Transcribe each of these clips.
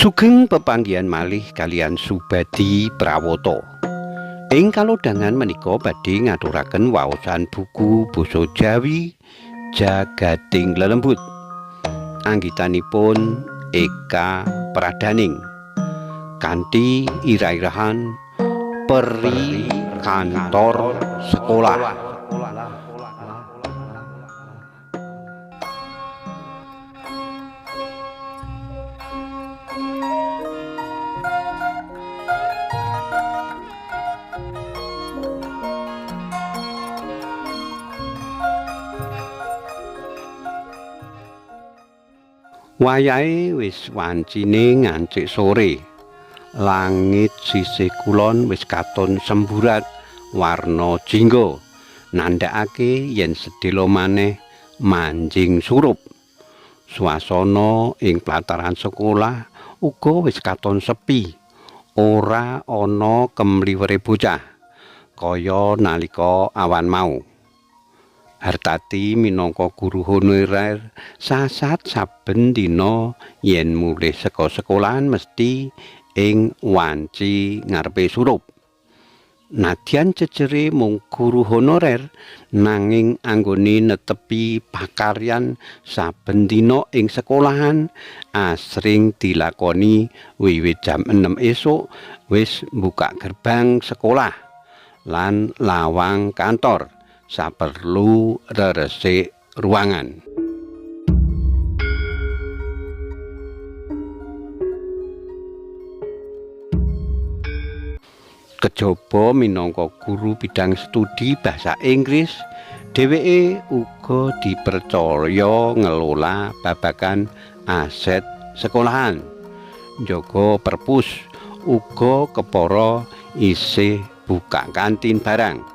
Sugeng pepanggihan malih kalian Subadi Prawata. Ing kalodhangan menika badhe ngaturaken waosan buku basa Jawi Jagading Lelembut. Anggitanipun Eka Pradaning kanthi irah-irahan Peri Kantor Sekolah. Wayahe wis wancine ngancik sore. Langit sisih kulon wis katon semburat warna jingga, nandhakake yen sedhela maneh manjing surup. Swasana ing plataran sekolah uga wis katon sepi. Ora ana kemliwere bocah kaya nalika awan mau. Hartati minangka guru honorer sasat saben dina yen mulih saka sekolahan mesti ing wanci ngarepe surup. Nadyan jejere mung guru honorer nanging anggone netepi pakaryan saben dina ing sekolahan asring dilakoni wiwit jam 6 esuk wis mbukak gerbang sekolah lan lawang kantor saperlu reresik ruangan. Kejaba minangka guru bidang studi basa Inggris, dheweke uga dipercaya ngelola babagan aset sekolahan. Njaga perpus uga kepara isih buka kantin barang.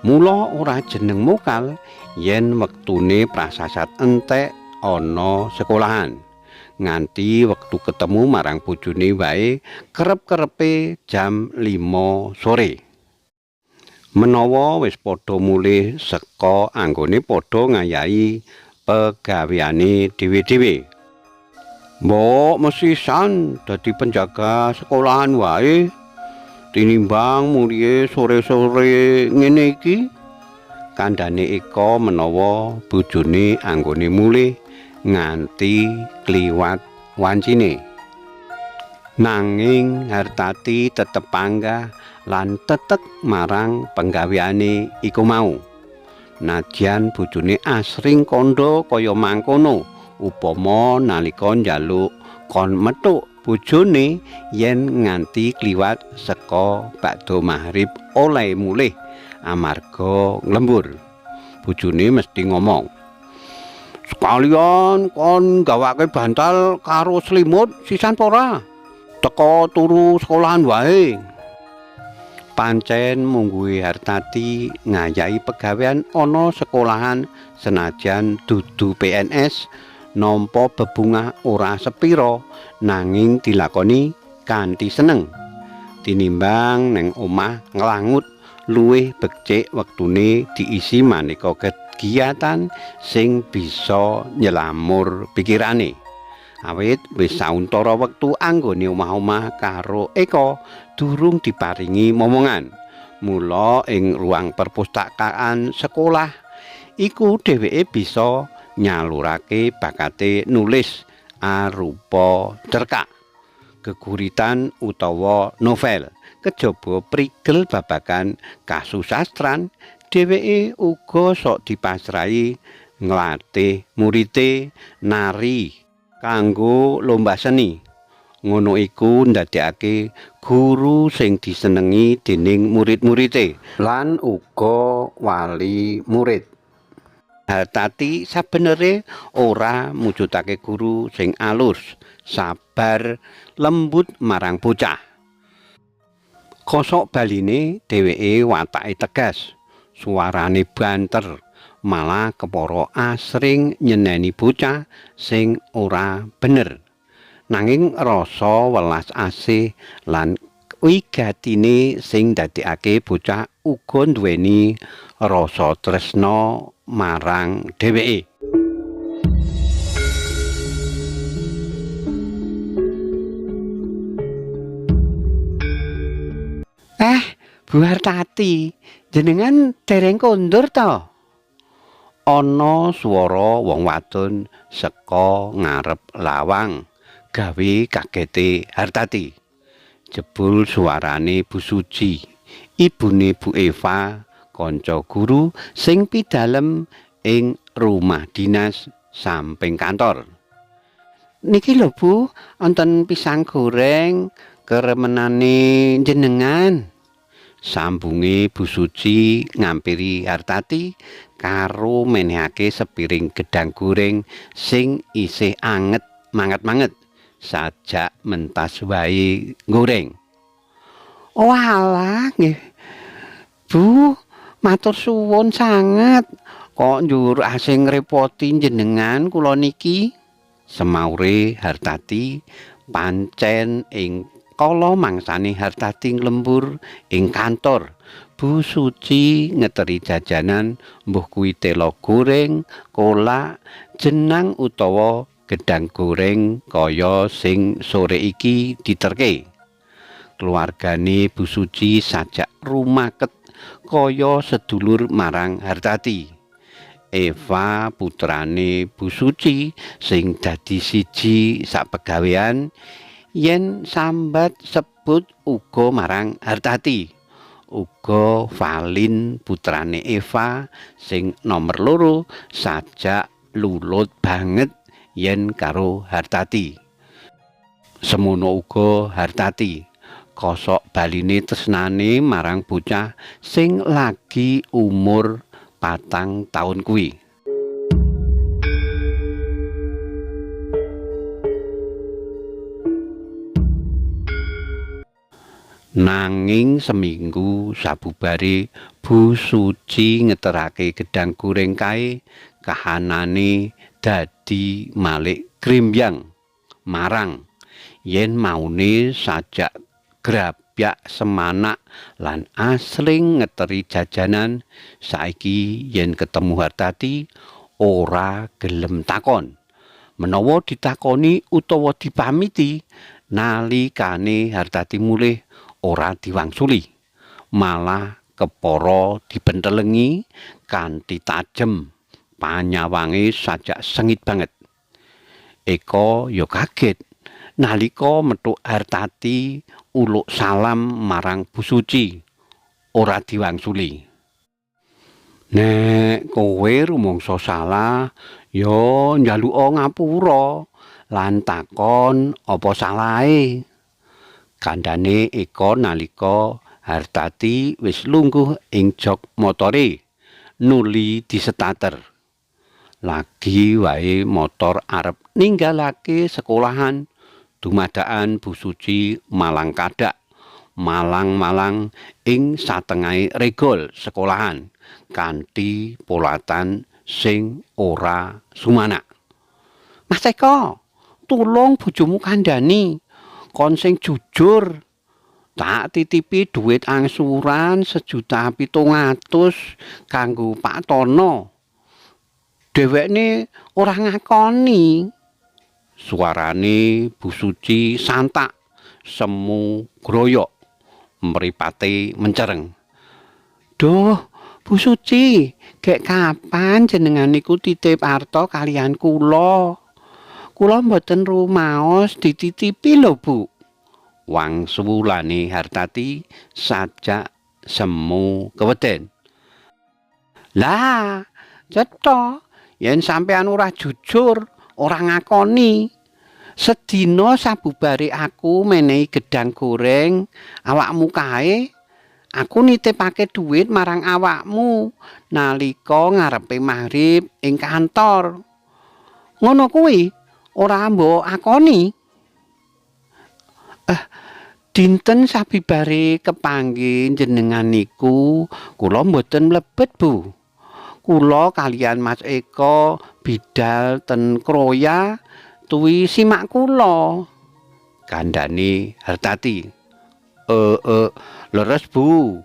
Mula ora jeneng mokal yen wektune prasasat entek ana sekolahan. Nganti wektu ketemu marang bojone wae kerep-kerepe jam 5 sore. Menawa wis padha mulih saka anggone padha ngayahi pegaweane dhewe-dhewe. Mbok mesisan dadi penjaga sekolahan wae tinimbang mulih sore-sore ngene iki, kandhane Eka menawa bojone anggone mulih nganti kliwat wancine. Nanging Hartati tetep panggah lan tetek marang penggaweane iku mau. Nadyan bojone asring kandha kaya mangkono, upama nalika njaluk kon metuk bojone yen nganti kliwat saka bakda maghrib oleh mulih amarga nglembur. Bojone mesti ngomong, "Sekalian kon gawake bantal karo selimut sisan ora? Teko turu sekolahan wae." Pancen mungguhe Hartati ngayahi pegawean ana sekolahan senajan dudu PNS nampa bebungah ora sepira nanging dilakoni kanthi seneng. Tinimbang neng omah nglangut luwih becik wektune diisi maneka kegiatan sing bisa nyelamur pikirane. Awit wis sauntara wektu anggone omah-omah karo Eka durung diparingi momongan. Mula ing ruang perpustakaan sekolah iku dheweke bisa nyalurake bakate nulis arupa cerkak, geguritan utawa novel. Kejaba prigel babagan kasusastran, dheweke uga sok dipasrahi nglatih murite nari kanggo lomba seni. Ngono iku ndadekake guru sing disenengi dening murid-muride lan uga wali murid. Hartati sabenere ora mujudake guru sing alus, sabar, lembut marang bocah. Kosok baline dheweke watake tegas, suarane banter, malah kepara asring nyeneni bocah sing ora bener. Nanging rasa welas asih lan wigatine sing ndadekake bocah uga nduweni rasa tresna marang dheweke. Bu Hartati, jenengan dereng kondur to? Ana swara wong wadon saka ngarep lawang gawe kagete Hartati. Jebul suarane Bu Suci, ibune Bu Eva, kanca guru sing pidalem ing rumah dinas samping kantor. Niki lho Bu, wonten pisang goreng keremenane jenengan. Sambunge Bu Suci ngampiri Hartati karo menehake sepiring gedang goreng sing isih anget manget-manget sajak mentas wae goreng. Walah nggih. Bu, matur suwun sanget. Kok njur asing ngrepoti jenengan kula niki? Semaure Hartati pancen ing kala mangsane Hartati nglembur ing kantor. Bu Suci ngeteri jajanan mbuh kuwi tela goreng, kolak, jenang utawa gedang goreng kaya sing sore iki diterke. Keluargane Bu Suci sajak rumaket kaya sedulur marang Hartati. Eva putrane Bu Suci sing dadi siji sapegawean yen sambat sebut uga marang Hartati. Uga Valin putrane Eva sing nomer 2 sajak lulut banget yen karo Hartati. Semono uga Hartati kosok baline tresnane marang bocah sing lagi umur 4 taun kuwi. Nanging seminggu sabubare Bu Suci ngeterake gedang goreng kae, kahanane dadi malik grimbyang marang yen maune sajak grabyak semanak lan asring ngeteri jajanan. Saiki yen ketemu Hartati ora gelem takon. Menawa ditakoni utawa dipamiti, nalikane Hartati mulih ora diwangsuli, malah kepara dipentelengi kanthi tajem, panyawange sajak sengit banget. Eko ya kaget nalika methuk Hartati uluk salam marang Bu Suci, ora diwangsuli. Nek kowe rumangsa salah, ya njaluka ngapura lan takon apa salahe. Kandhane Eko nalika Hartati wis lungguh ing jok motore nuli disetater. Lagi wae motor arep ninggalake sekolahan, dumadakan Bu Suci malang kadak, malang-malang ing satengahe regol sekolahan kanthi polatan sing ora sumanak. Mas Eko, tulung bojomu kandhani. Kon sing jujur, tak titipi duit angsuran 1.700.000 kanggo Pak Tono. Dhewekne ora ngakoni. Suarane Bu Suci santak, semu groyok, mripate mencereng. Duh, Bu Suci, gek kapan jenengan niku titip arta kalian kula? Kula mboten rumaos dititipi lho, Bu. Wangsulane Hartati sajak semu keweden. Lah, cetha yen sampean ora jujur, ora ngakoni. Sedina sabubare aku menehi gedang goreng awakmu kae, aku nitipake duit marang awakmu nalika ngarepe maghrib ing kantor. Ngono kuwi ora mbok akoni. Dinten sabibare kepanggih jenengan niku kula mboten mlebet, Bu. Kula kalian Mas Eko bidal ten Kroya tuwi simak kula. Kandhane Hartati. Leres, Bu.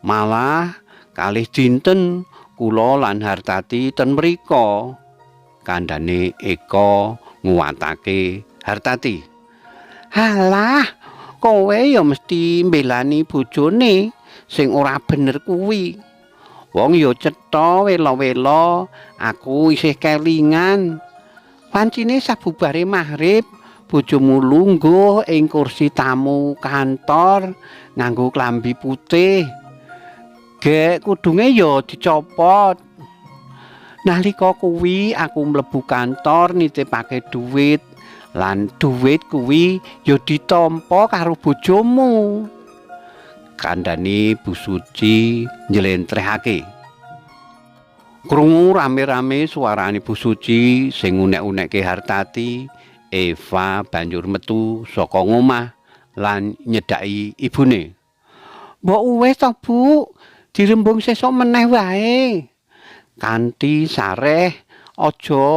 Malah kalih dinten kula lan Hartati ten mrika. Kandhane Eko nguwatake Hartati. Halah, kowe ya mesti mbelani bojone sing ora bener kuwi. Wong ya cetha wela-wela, aku isih kelingan. Pancine sabubare maghrib, bojomu lungguh ing kursi tamu kantor nganggo klambi putih. Gek kudunge ya dicopot. Nalika kuwi aku mlebu kantor nitipake dhuwit, lan dhuwit kuwi ya ditampa karo bojomu. Kandhane Bu Suci njlentrehake. Krungu rame-rame suarane Bu Suci sing unek-unekke Hartati, Eva banjur metu saka ngomah lan nyedhaki ibune. "Mbok wis to, Bu, dirembung sesuk meneh wae. Kanthi sareh aja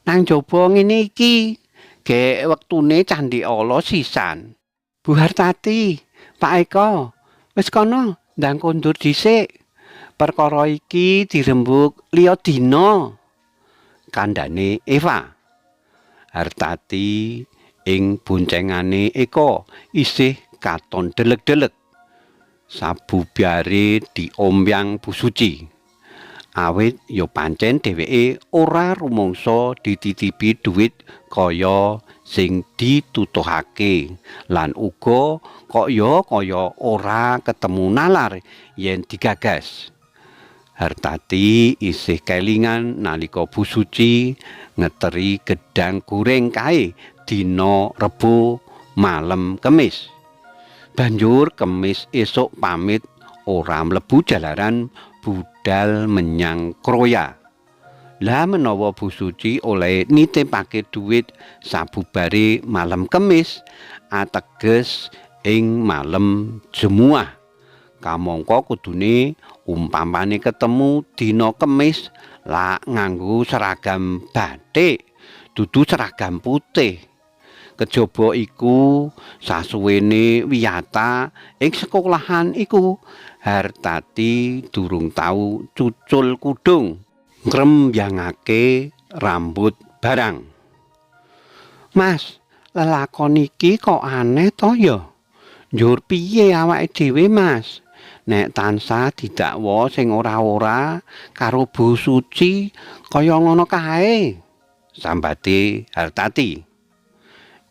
nang jaba ngene iki. Gek wektune Candhi Ala sisan." "Bu Hartati, Pak Eko, wis kono ndang kondur dhisik. Perkara iki dirembuk liya dina," kandhane Eva. Hartati ing boncengane Eko isih katon deleg-deleg. Sabubare diombyang Bu Suci. Awit ya pancen dheweke ora rumangsa dititipi dhuwit kaya sing ditutuhake lan uga kaya ora ketemu nalar yen digagas. Hartati isih kelingan nalika Bu Suci ngeteri gedang goreng kae dina Rebo malem Kemis. Banjur Kemis esuk pamit ora mlebu jalaran budal menyang Kroya. Lah menawa Bu Suci oleh nitipake dhuwit sabubare malem Kemis, ateges ing malem Jemuah. Kamangka kudune umpamane ketemu dina Kemis lah nganggo seragam batik, dudu seragam putih. Kejaba iku sasuwene wiyata ing sekolahan iku Hartati durung tau cucul kudung ngrembyangake rambut barang. "Mas, lelakon iki kok aneh to ya? Njur piye awake dhewe, Mas? Nek tansah didakwa sing ora-ora karo Bu Suci kaya ngono kae," sambate Hartati.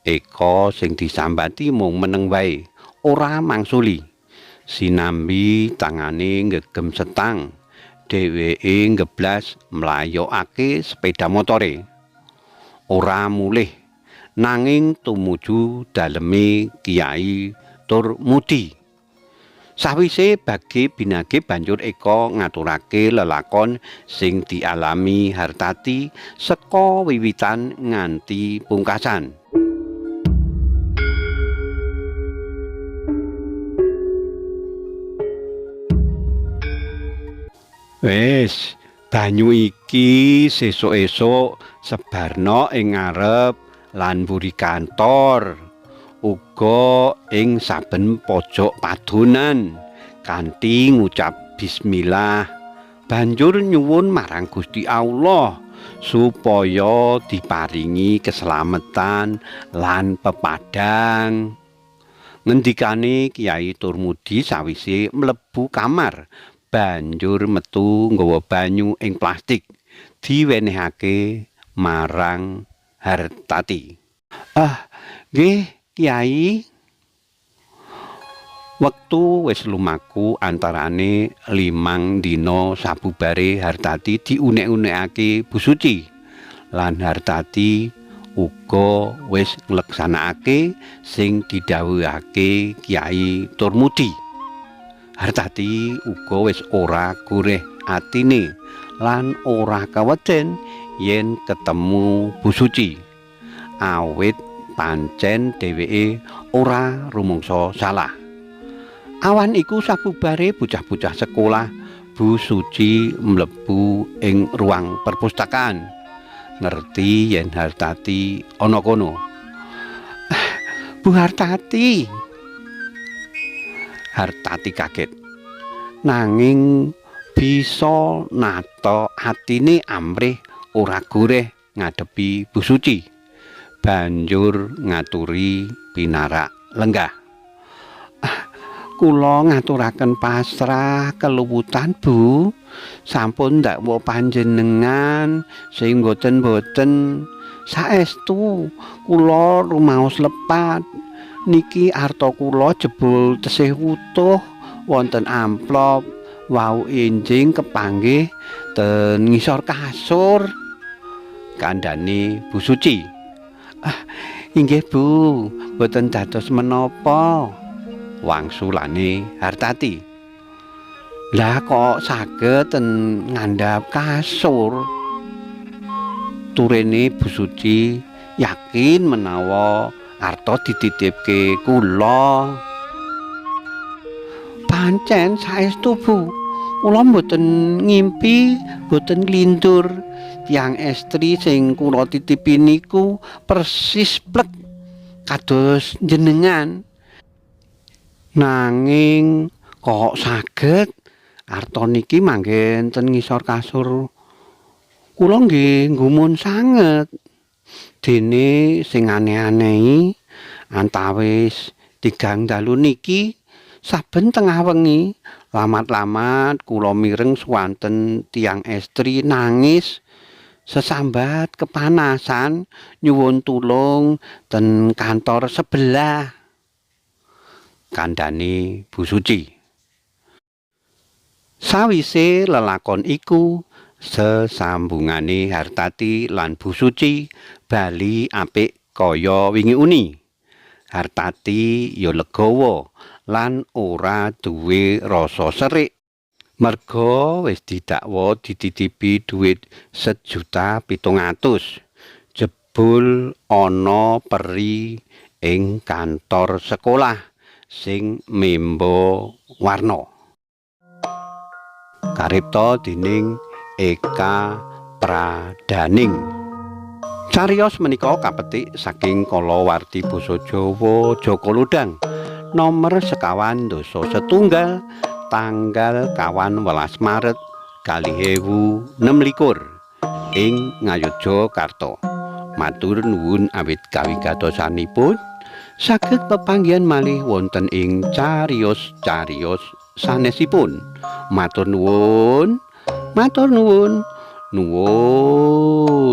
Eko sing disambati mung meneng wae, ora mangsuli. Sinambi tangane ngegem setang, dheweke ngeblas mlayokake sepeda motore. Ora mulih nanging tumuju daleme Kiai Turmudi. Sawise bage binage banjur Eko ngaturake lelakon sing dialami Hartati saka wiwitan nganti pungkasan. "Wis, banyu iki sesuk-esuk sebarno ing ngarep lan mburi kantor, uga ing saben pojok padonan kanthi ngucap bismillah, banjur nyuwun marang Gusti Allah supaya diparingi keselamatan lan pepadang," ngendikane Kiai Turmudi sawise mlebu kamar. Banjur metu nggawa banyu ing plastik diwenehake marang Hartati. Nggih, Kiai." Wektu wis lumaku antarane 5 dina sabubare Hartati diunek-unekake Bu Suci. Lan Hartati uga wis ngleksanakake sing didhawuhake Kiai Turmudi. Hartati uga wis ora goreh atine lan ora kaweden yen ketemu Bu Suci. Awit pancen dheweke ora rumangsa salah. Awan iku sabubare bocah-bocah sekolah, Bu Suci mlebu ing ruang perpustakaan. Ngerti yen Hartati ana kono. "Bu Hartati." Hartati kaget, nanging bisa nata atine amrih ora goreh ngadepi Bu Suci. Banjur ngaturi pinarak lenggah. Kula ngaturaken pasrah keluwutan Bu. Sampun ndakwa panjenengan sing boten-boten saestu kula rumaos lepat. Niki arta kula jebul tesih wutuh wonten amplop wau enjing kepanggih ten ngisor kasur. Kandhane Bu Suci. Ah, inggih Bu, boten dados menapa. Wangsulane Hartati. Lah kok saged ten ngandhap kasur? Turene Bu Suci yakin menawa arta dititipke kula. Pancen saestu Bu, kula mboten ngimpi, mboten nglindur. Tiyang estri sing kula titipi niku persis plek kados jenengan. Nanging kok saged arta niki manggen ten ngisor kasur. Kula nggih nggumun sanget. Dene sing aneh-anehi antawis tigang dalu niki saben tengah wengi lamat-lamat kula mireng swanten tiyang estri nangis sesambat kepanasan nyuwun tulung ten kantor sebelah. Kandhane Bu Suci. Sawise lelakon iku sesambungane Hartati lan Bu Suci bali apik kaya wingi uni. Hartati ya legawa lan ora duwe rasa serik. Merga wis didakwa dititipi dhuwit 1.700.000. Jebul ana peri ing kantor sekolah sing memba warna. Karipta dening Eka Pradaning. Cariyos menika kapetik saking kalawarti basa Jawa Jaka Lodang nomor 51 tanggal 11 Maret 2026 ing Ngayogyakarta. Matur nuwun awit kawigadosanipun. Saged pepanggihan malih wonten ing cariyos-cariyos sanesipun. Matur nuwun. Matur nuwun. Nuwun.